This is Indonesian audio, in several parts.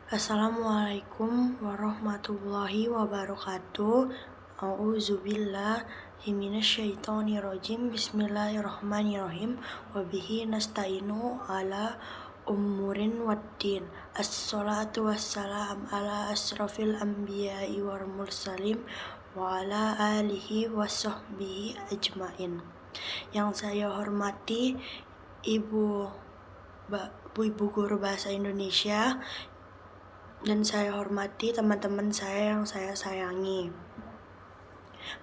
Assalamualaikum warahmatullahi wabarakatuh. A'udzubillah minasyaitonirrajim. Bismillahirrahmanirrahim. Wabihi nasta'inu ala umurin waddin. Assalatu wassalam ala asrafil anbiya'i wal mursalin wa ala alihi wa sahbihi ajmain. Yang saya hormati Ibu Guru Bahasa Indonesia, dan saya hormati teman-teman saya yang saya sayangi.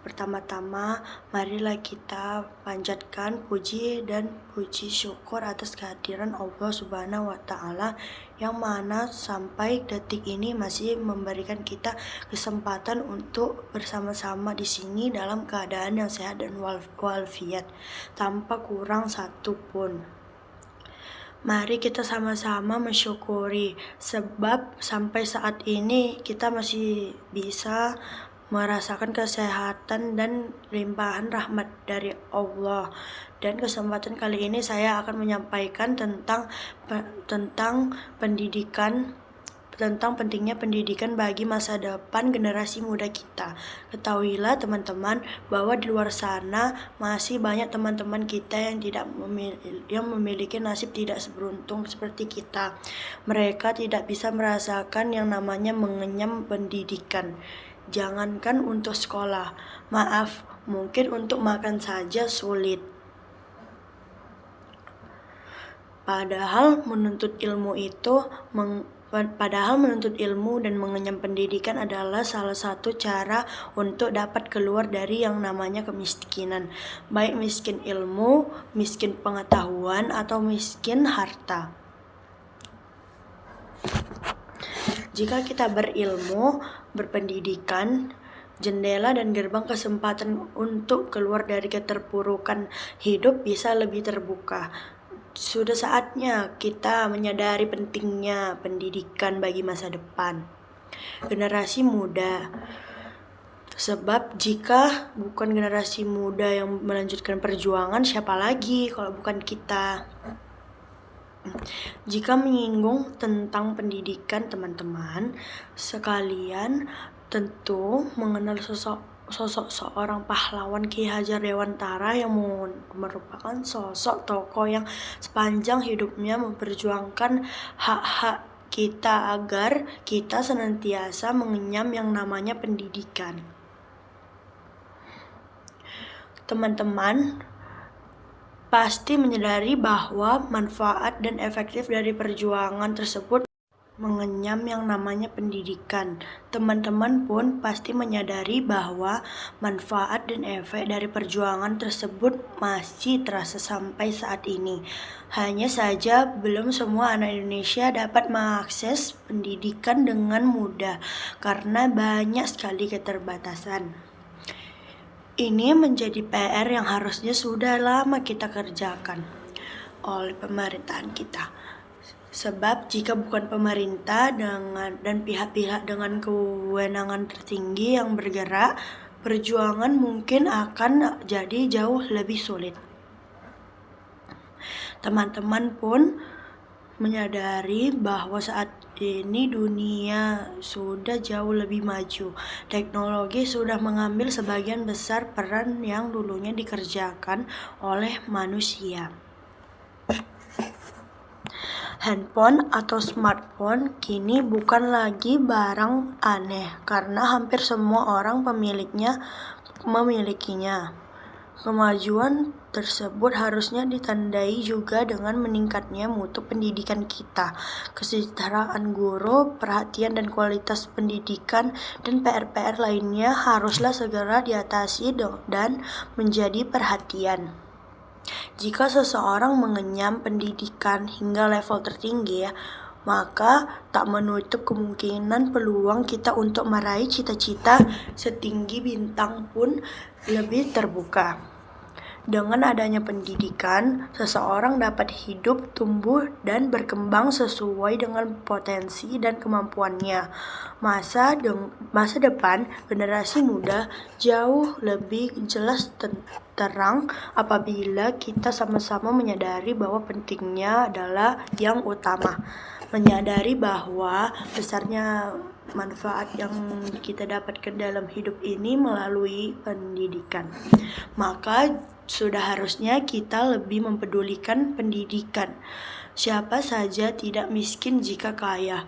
Pertama-tama, marilah kita panjatkan puji dan puji syukur atas kehadiran Allah Subhanahu wa Ta'ala, yang mana sampai detik ini masih memberikan kita kesempatan untuk bersama-sama di sini dalam keadaan yang sehat dan walafiat, tanpa kurang satu pun. Mari kita sama-sama mensyukuri, sebab sampai saat ini kita masih bisa merasakan kesehatan dan limpahan rahmat dari Allah. Dan kesempatan kali ini saya akan menyampaikan tentang pendidikan, tentang pentingnya pendidikan bagi masa depan generasi muda kita. Ketahuilah teman-teman bahwa di luar sana masih banyak teman-teman kita yang memiliki nasib tidak seberuntung seperti kita. Mereka tidak bisa merasakan yang namanya mengenyam pendidikan. Jangankan untuk sekolah, maaf, mungkin untuk makan saja sulit. Padahal menuntut ilmu dan mengenyam pendidikan adalah salah satu cara untuk dapat keluar dari yang namanya kemiskinan, baik miskin ilmu, miskin pengetahuan, atau miskin harta. Jika kita berilmu, berpendidikan, jendela dan gerbang kesempatan untuk keluar dari keterpurukan hidup bisa lebih terbuka. Sudah saatnya kita menyadari pentingnya pendidikan bagi masa depan generasi muda. Sebab jika bukan generasi muda yang melanjutkan perjuangan, siapa lagi kalau bukan kita? Jika menyinggung tentang pendidikan, teman-teman sekalian tentu mengenal sosok seorang pahlawan Ki Hajar Dewantara yang merupakan sosok tokoh yang sepanjang hidupnya memperjuangkan hak-hak kita agar kita senantiasa mengenyam yang namanya pendidikan. Teman-teman pasti menyadari bahwa manfaat dan efektif dari perjuangan tersebut mengenyam yang namanya pendidikan. Teman-teman pun pasti menyadari bahwa manfaat dan efek dari perjuangan tersebut masih terasa sampai saat ini. Hanya saja belum semua anak Indonesia dapat mengakses pendidikan dengan mudah karena banyak sekali keterbatasan. Ini menjadi PR yang harusnya sudah lama kita kerjakan oleh pemerintahan kita. Sebab jika bukan pemerintah dan pihak-pihak dengan kewenangan tertinggi yang bergerak, perjuangan mungkin akan jadi jauh lebih sulit. Teman-teman pun menyadari bahwa saat ini dunia sudah jauh lebih maju. Teknologi sudah mengambil sebagian besar peran yang dulunya dikerjakan oleh manusia. Handphone atau smartphone kini bukan lagi barang aneh karena hampir semua orang memilikinya. Kemajuan tersebut harusnya ditandai juga dengan meningkatnya mutu pendidikan kita, kesejahteraan guru, perhatian dan kualitas pendidikan, dan PR-PR lainnya haruslah segera diatasi dan menjadi perhatian. Jika seseorang mengenyam pendidikan hingga level tertinggi, maka tak menutup kemungkinan peluang kita untuk meraih cita-cita setinggi bintang pun lebih terbuka. Dengan adanya pendidikan, seseorang dapat hidup, tumbuh, dan berkembang sesuai dengan potensi dan kemampuannya. Masa depan generasi muda jauh lebih jelas terang apabila kita sama-sama menyadari bahwa pentingnya adalah yang utama. menyadari bahwa besarnya manfaat yang kita dapatkan dalam hidup ini melalui pendidikan. Maka sudah harusnya kita lebih mempedulikan pendidikan. Siapa saja tidak miskin jika kaya.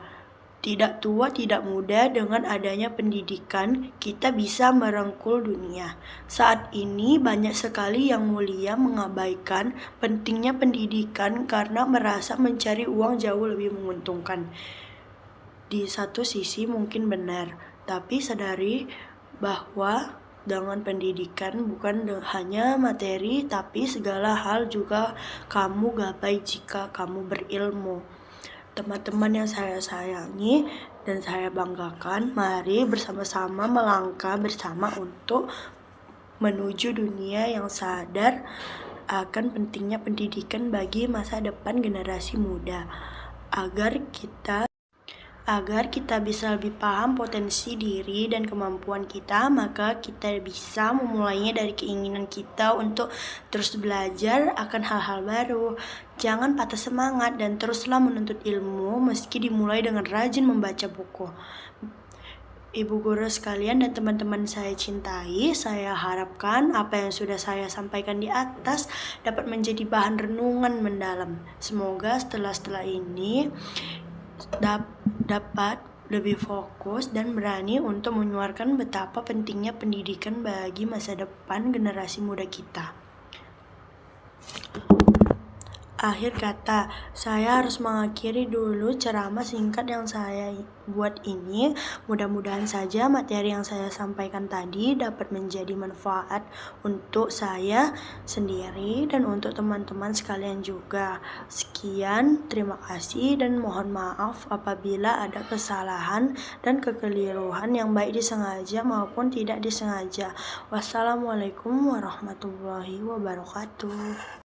Tidak tua, tidak muda, dengan adanya pendidikan, kita bisa merangkul dunia. Saat ini banyak sekali yang mulia mengabaikan pentingnya pendidikan karena merasa mencari uang jauh lebih menguntungkan. Di satu sisi mungkin benar, tapi sadari bahwa dengan pendidikan bukan hanya materi, tapi segala hal juga kamu gapai jika kamu berilmu. Teman-teman yang saya sayangi dan saya banggakan, mari bersama-sama melangkah bersama untuk menuju dunia yang sadar akan pentingnya pendidikan bagi masa depan generasi muda. Agar kita bisa lebih paham potensi diri dan kemampuan kita, maka kita bisa memulainya dari keinginan kita untuk terus belajar akan hal-hal baru. Jangan patah semangat dan teruslah menuntut ilmu meski dimulai dengan rajin membaca buku. Ibu guru sekalian dan teman-teman saya cintai, saya harapkan apa yang sudah saya sampaikan di atas dapat menjadi bahan renungan mendalam. Semoga setelah ini dapat lebih fokus dan berani untuk menyuarakan betapa pentingnya pendidikan bagi masa depan generasi muda kita. Akhir kata, saya harus mengakhiri dulu ceramah singkat yang saya buat ini. Mudah-mudahan saja materi yang saya sampaikan tadi dapat menjadi manfaat untuk saya sendiri dan untuk teman-teman sekalian juga. Sekian, terima kasih dan mohon maaf apabila ada kesalahan dan kekeliruan yang baik disengaja maupun tidak disengaja. Wassalamualaikum warahmatullahi wabarakatuh.